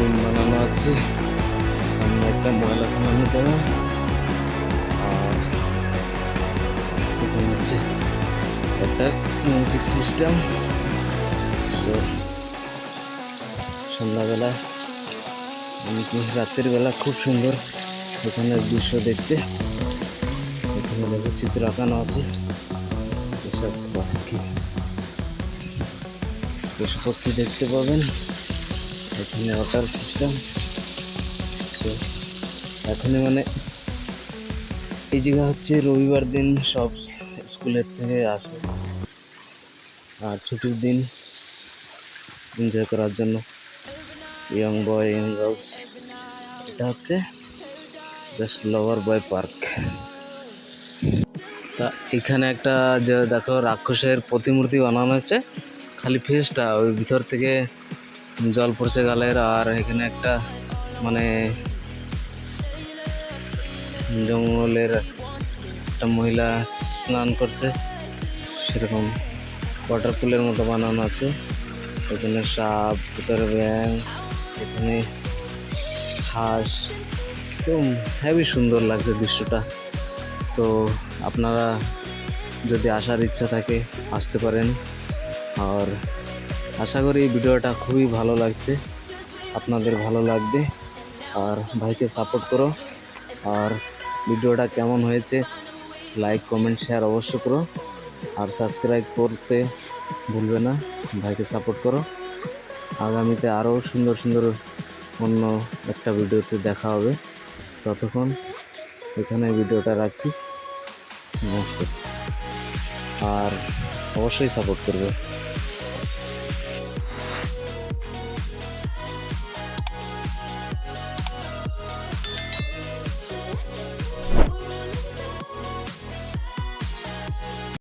Gym বানানো আছে, সামনে একটা ময়লা ফেলানো জায়গা, আর এখানে আছে একটা মিউজিক সিস্টেম। সন্ধ্যাবেলা রাতের বেলা খুব সুন্দর এখানের দৃশ্য দেখতে। এখানে দেখো চিত্র আঁকানো আছে, এসব পাখি পশু পাখি দেখতে পাবেন। এখানে ওয়াটার সিস্টেম। তো এখানে মানে এই জায়গা হচ্ছে রবিবার দিন সব স্কুলের থেকে আসে, আর ছুটির দিন এনজয় করার জন্য ইয়ং বয় ইয়ং গার্লস। এটা হচ্ছে জাস্ট লাভার বয় পার্ক। তা এখানে একটা যে দেখো রাক্ষসের প্রতিমূর্তি বানানো হয়েছে, খালি ফেসটা, ওই ভিতর থেকে জল পড়ছে গালের। আর এখানে একটা মানে জঙ্গলের একটা মহিলা স্নান করছে, সেরকম ওয়াটার পুলের মতো বানানো আছে। এখানে সাপ, ভিতরে ব্যাঙ, এখানে হাঁস, একদম হেবি সুন্দর লাগছে দৃশ্যটা। তো আপনারা যদি আসার ইচ্ছা থাকে আসতে পারেন। আর আশা করি ভিডিওটা খুবই ভালো লাগছে, আপনাদের ভালো লাগবে। আর ভাইকে সাপোর্ট করো। আর ভিডিওটা কেমন হয়েছে লাইক কমেন্ট শেয়ার অবশ্য করো, আর সাবস্ক্রাইব করতে ভুলবে না। ভাইকে সাপোর্ট করো। আগামীতে আরও সুন্দর সুন্দর অন্য একটা ভিডিওতে দেখা হবে। ততক্ষণ এখানে ভিডিওটা রাখছি, নমস্কার। আর অবশ্যই সাপোর্ট করবে।